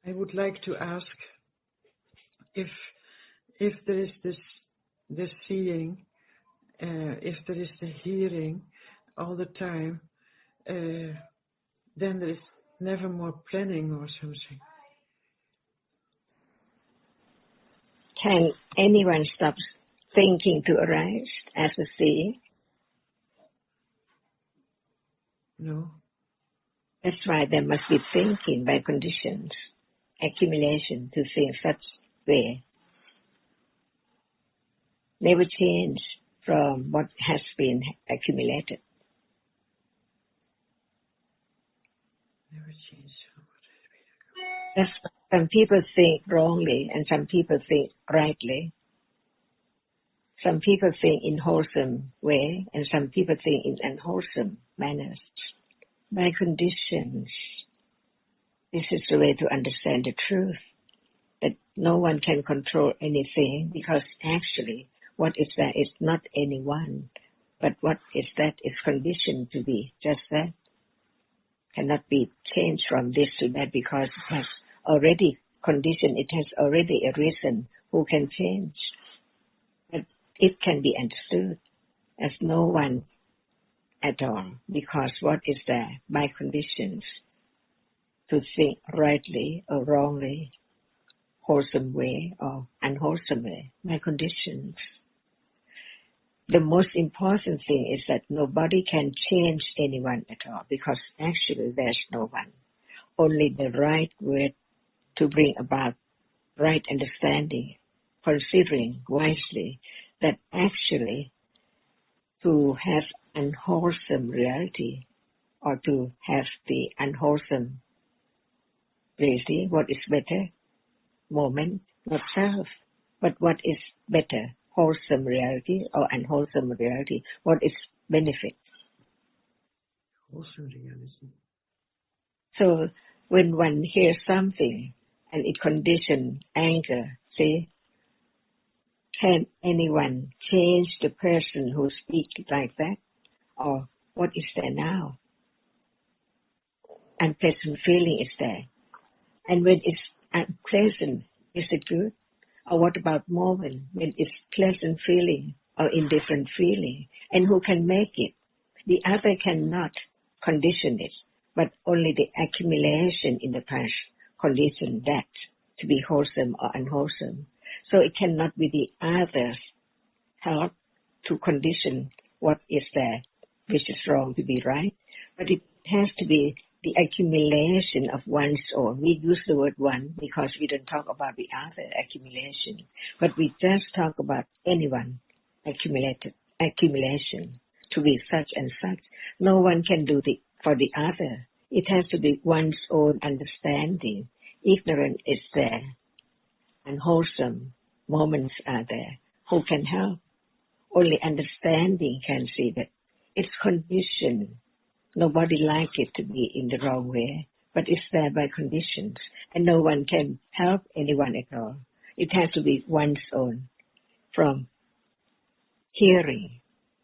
I would like to ask if there is this seeing, if there is the hearing all the time, then there is never more planning or something. Can anyone stop thinking to arise as a seeing? No. That's why there must be thinking by conditions, accumulation to think such way. Never change from what has been accumulated. Never change from what has been accumulated. That's why some people think wrongly and some people think rightly. Some people think in wholesome way and some people think in unwholesome manners. By conditions, this is the way to understand the truth, that no one can control anything because actually what is that is not anyone, but what is that is conditioned to be just that. Cannot be changed from this to that because it has already conditioned, it has already arisen. Who can change? But it can be understood as no one at all, because what is there by conditions to think rightly or wrongly, wholesome way or unwholesome way, by conditions. The most important thing is that nobody can change anyone at all, because actually there's no one. Only the right way to bring about right understanding, considering wisely that actually to have unwholesome reality or to have the unwholesome reality, what is better? Moment, not self. But what is better? Wholesome reality or unwholesome reality? What is benefit? Wholesome reality. So when one hears something and it conditions anger, see, can anyone change the person who speaks like that? Or what is there now? Unpleasant feeling is there. And when it's unpleasant, is it good? Or what about moment when it's pleasant feeling or indifferent feeling? And who can make it? The other cannot condition it, but only the accumulation in the past condition that to be wholesome or unwholesome. So it cannot be the other's help to condition what is there, which is wrong to be right, but it has to be the accumulation of one's own. We use the word one because we don't talk about the other accumulation, but we just talk about anyone accumulation to be such and such. No one can do for the other. It has to be one's own understanding. Ignorance is there, and wholesome moments are there. Who can help? Only understanding can see that it's conditioned. Nobody likes it to be in the wrong way, but it's there by conditions, and no one can help anyone at all. It has to be one's own, from hearing,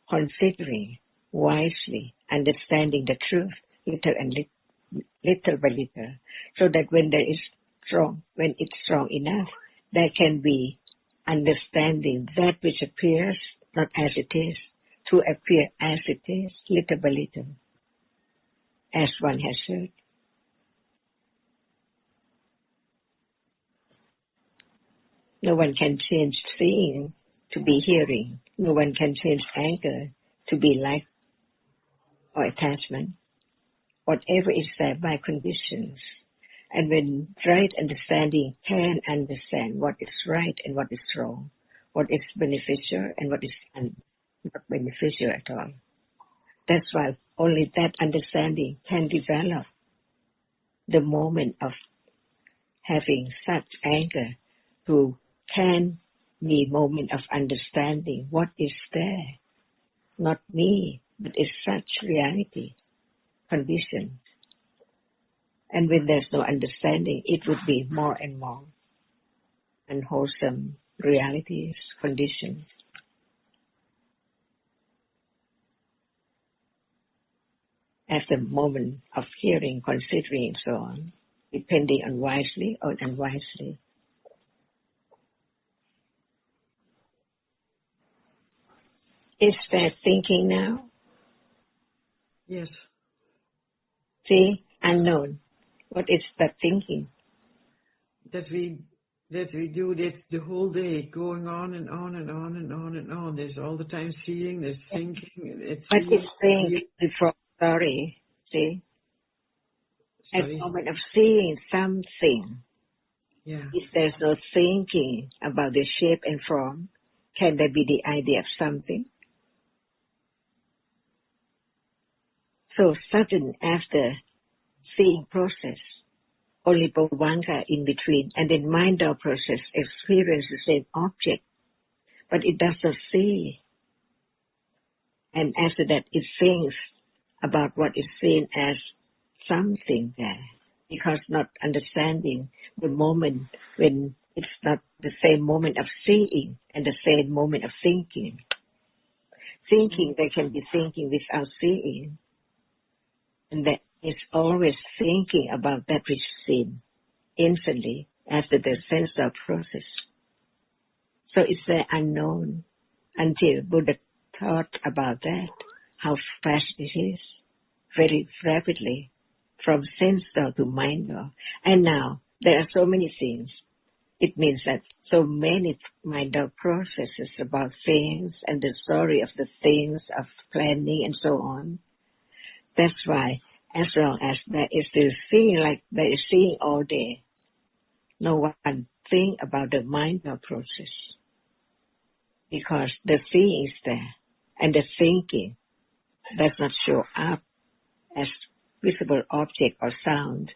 considering wisely, understanding the truth, little by little, so that when it's strong enough, there can be understanding that which appears not as it is, to appear as it is, little by little. As one has heard. No one can change seeing to be hearing. No one can change anger to be like or attachment. Whatever is there by conditions. And when right understanding can understand what is right and what is wrong, what is beneficial and what is not beneficial at all. That's why only that understanding can develop the moment of having such anger to can be moment of understanding what is there, not me, but is such reality, condition. And when there's no understanding, it would be more and more unwholesome realities, conditions. At the moment of hearing, considering, and so on, depending on wisely or unwisely. Is there thinking now? Yes. See, unknown. What is that thinking? That we do this the whole day, going on and on and on and on and on. There's all the time seeing, there's thinking, it's But seeing. it's saying before, sorry, see? At Sorry. the moment of seeing something, Yeah. if there's no thinking about the shape and form, can there be the idea of something? So sudden after seeing process, only Bhavanka in between, and then mind or process experience the same object, but it does not see. And after that, it thinks about what is seen as something there, because not understanding the moment when it's not the same moment of seeing and the same moment of thinking. Thinking, they can be thinking without seeing, and that is always thinking about that which is seen instantly after the sensor process. So it's the unknown until Buddha thought about that, how fast it is, very rapidly, from sensor to mind-law. And now there are so many things. It means that so many mind-law processes about things and the story of the things, of planning and so on. That's why as long as there is still seeing, like there is seeing all day, no one think about the mind-law process. Because the seeing is there and the thinking does not show up as visible object or sound,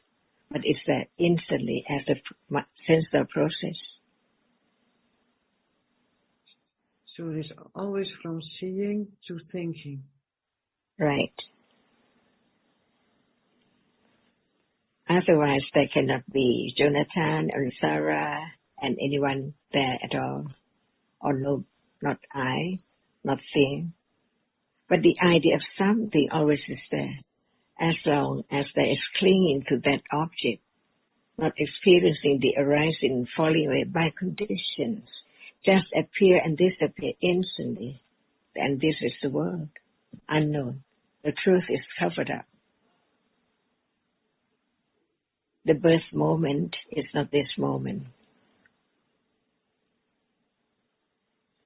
but it's there instantly as a sensor process. So it is always from seeing to thinking. Right. Otherwise, there cannot be Jonathan or Sarah and anyone there at all. Or no, not I, not seeing. But the idea of something always is there, as long as there is clinging to that object, not experiencing the arising and falling away by conditions, just appear and disappear instantly. And this is the world, unknown. The truth is covered up. The birth moment is not this moment.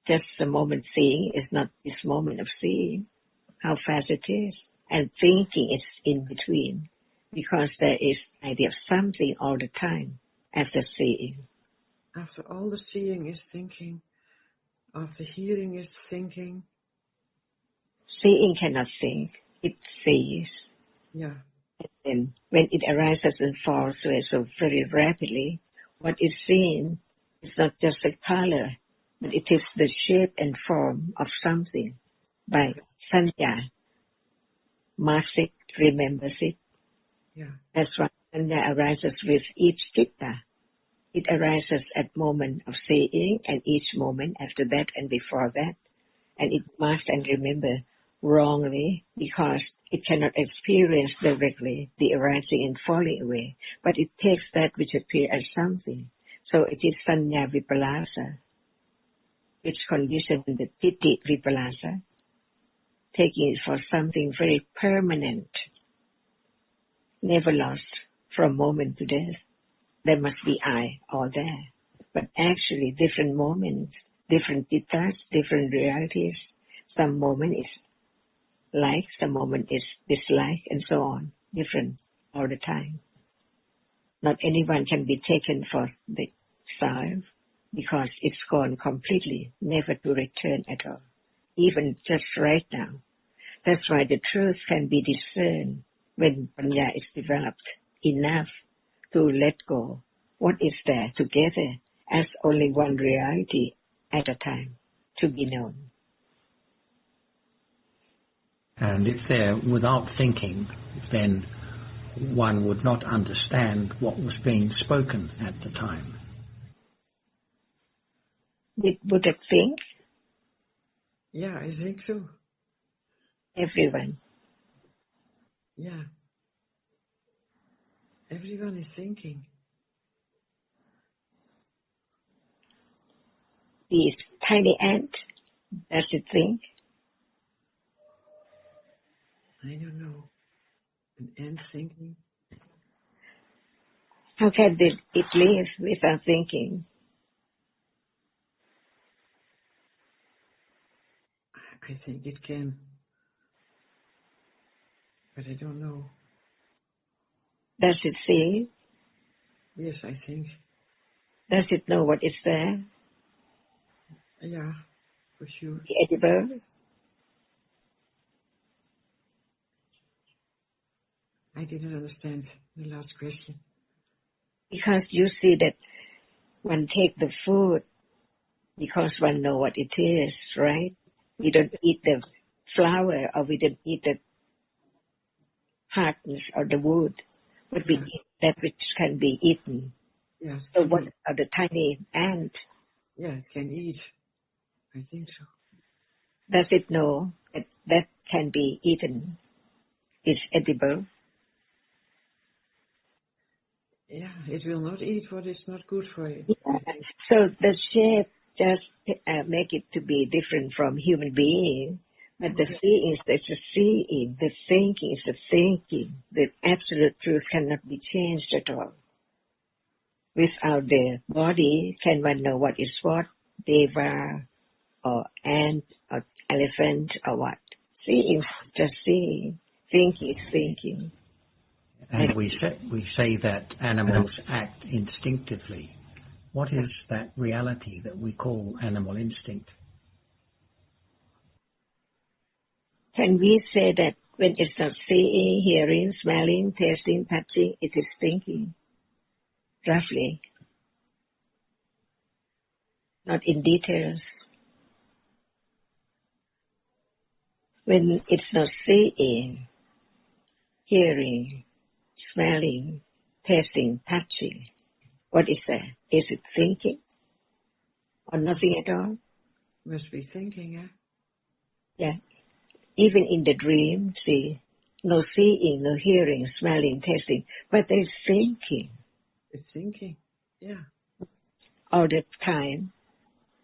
Just the moment seeing is not this moment of seeing, how fast it is. And thinking is in between, because there is idea of something all the time after seeing. After all the seeing is thinking, after hearing is thinking. Seeing cannot think, it sees. Yeah. And when it arises and falls away so very rapidly, what is seen is not just a color, but it is the shape and form of something. By sanya, marks it, remembers it. Yeah. That's why sanya arises with each citta. It arises at moment of seeing and each moment after that and before that. And it must and remember wrongly because it cannot experience directly the arising and falling away, but it takes that which appears as something. So it is sanya vipalasa, which conditions the piti vipalasa, taking it for something very permanent, never lost from moment to death. There must be I all there. But actually different moments, different pittas, different realities. Some moment is like, some moment is dislike, and so on. Different all the time. Not anyone can be taken for the salve because it's gone completely, never to return at all. Even just right now. That's why the truth can be discerned when Panya is developed enough to let go what is there together as only one reality at a time to be known. And if they're without thinking, then one would not understand what was being spoken at the time. Did Buddha think? Yeah, I think so. Everyone. Yeah. Everyone is thinking. This tiny ant, does it think? I don't know. An ant thinking? How can it live without thinking? I think it can. But I don't know. Does it see? Yes, I think. Does it know what is there? Yeah, for sure. The edible? I didn't understand the last question. Because you see that one take the food because one know what it is, right? We don't eat the flower or we don't eat the hardness or the wood, but we eat that which can be eaten. Yeah. So what are the tiny ant? Yeah, it can eat. I think so. Does it know that that can be eaten? It's edible? Yeah, it will not eat what is not good for it. Yeah. So the shape just make it to be different from human being. But the seeing is the seeing, the thinking is the thinking. The absolute truth cannot be changed at all. Without the body, can one know what is what? Deva or ant or elephant or what? Seeing is just seeing. Thinking is thinking. And we say that animals act instinctively. What is that reality that we call animal instinct? Can we say that when it's not seeing, hearing, smelling, tasting, touching, it is thinking? Roughly. Not in details. When it's not seeing, hearing, smelling, tasting, touching, what is that? Is it thinking? Or nothing at all? Must be thinking, eh? Yeah. Even in the dream, see, no seeing, no hearing, smelling, tasting, but there's thinking. It's thinking, yeah. All the time,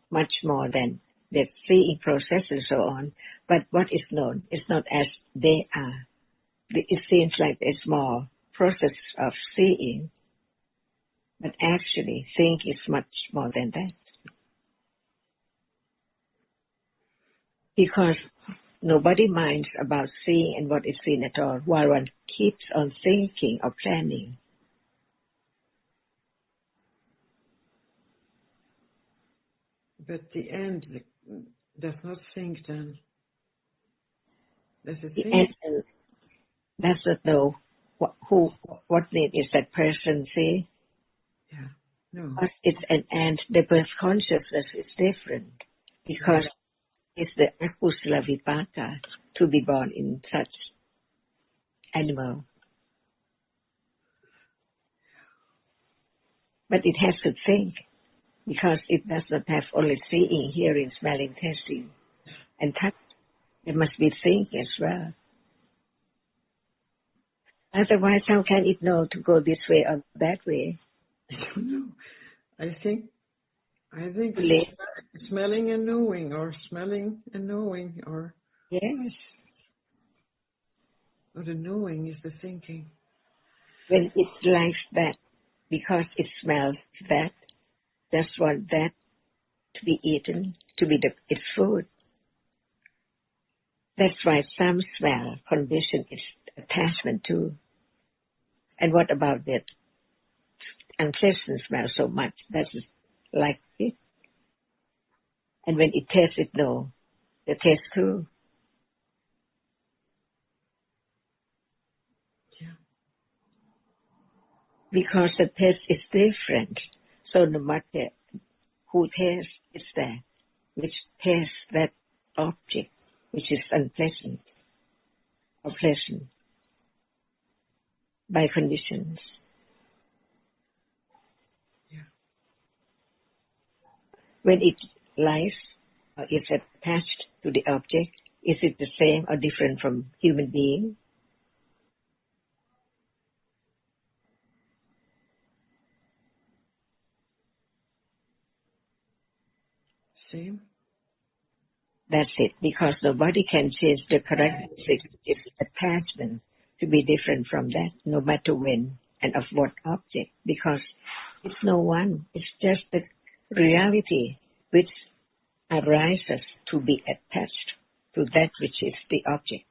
much more than the seeing process and so on. But what is known is not as they are. It seems like a small process of seeing, but actually think is much more than that. Because nobody minds about seeing and what is seen at all, while one keeps on thinking or planning. But the end does not think then. Does it The think? end does not know what name is that person, see? Yeah, no. But it's an ant. The birth consciousness is different because it's the akusala vipaka to be born in such animal. But it has to think because it does not have only seeing, hearing, smelling, tasting, and touch. It must be thinking as well. Otherwise, how can it know to go this way or that way? I don't know. I think Really? smelling and knowing, or smelling and knowing, or Yes. the knowing is the thinking. When it likes that, because it smells that, just want that to be eaten, to be its food. That's why some smell condition is attachment to. And what about that unpleasant smell so much? That's like it. And when it tastes it, no, the taste too. Yeah. Because the taste is different. So no matter who tastes, it's there, which tastes that object, which is unpleasant or pleasant by conditions. Yeah. When it lies or is attached to the object, is it the same or different from human being? Same. That's it, because nobody can change the characteristics of attachment to be different from that, no matter when and of what object, because it's no one. It's just the reality which arises to be attached to that which is the object.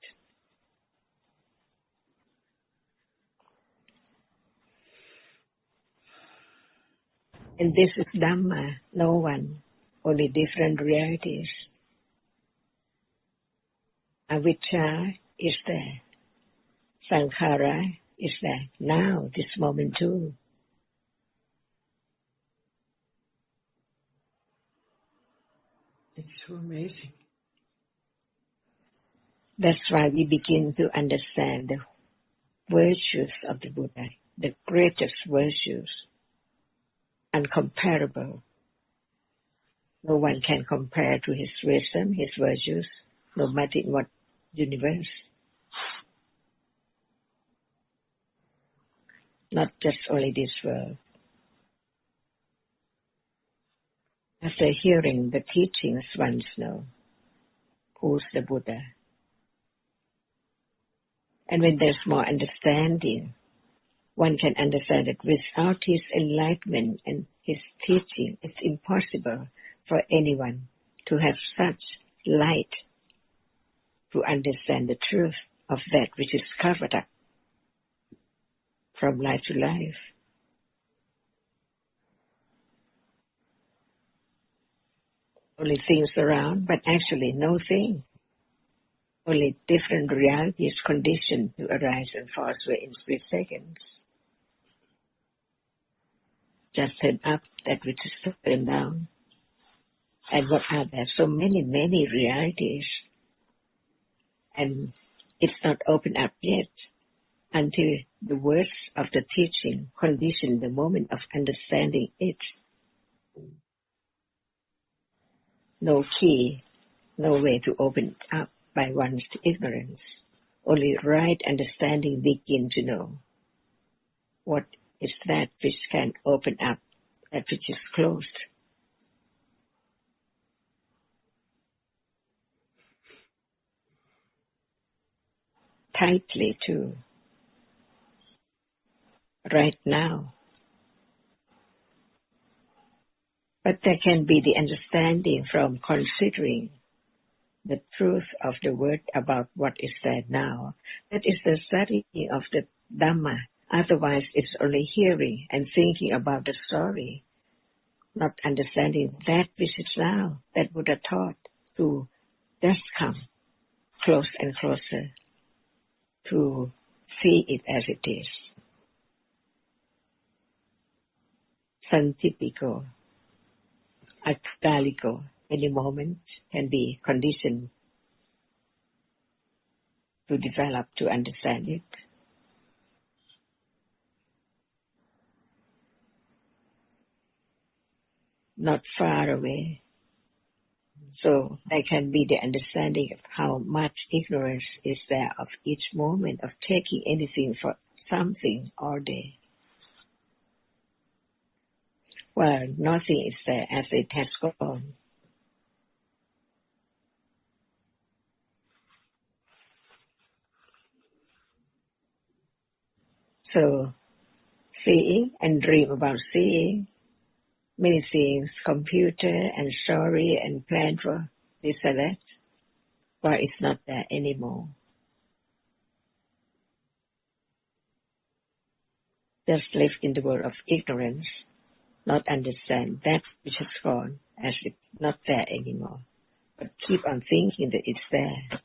And this is Dhamma, no one, only different realities. Avijja is there. Sankhara is there now, this moment too. It's so amazing. That's why we begin to understand the virtues of the Buddha, the greatest virtues, uncomparable. No one can compare to his wisdom, his virtues, no matter in what universe. Not just only this world. After hearing the teachings, one knows who's the Buddha. And when there's more understanding, one can understand that without his enlightenment and his teaching, it's impossible for anyone to have such light to understand the truth of that which is covered up from life to life. Only things around, but actually no thing. Only different realities conditioned to arise and pass away in split seconds. Just turn up that which is turned down. And what are there? So many realities. And it's not open up yet until the words of the teaching condition the moment of understanding it. No key, no way to open it up by one's ignorance. Only right understanding begin to know what is that which can open up that which is closed. Tightly too. Right now. But there can be the understanding from considering the truth of the word about what is said now. That is the study of the Dhamma. Otherwise, it's only hearing and thinking about the story, not understanding that which is now, that Buddha taught to just come close and closer to see it as it is. Santipiko, Akaliko, any moment can be conditioned to develop, to understand it. Not far away. So there can be the understanding of how much ignorance is there of each moment of taking anything for something all day. Well, nothing is there as it has gone. So, seeing and dream about seeing, many things, computer and story and plan for this and that, but it's not there anymore. Just live in the world of ignorance, not understand that which is gone as it's not there anymore, but keep on thinking that it's there.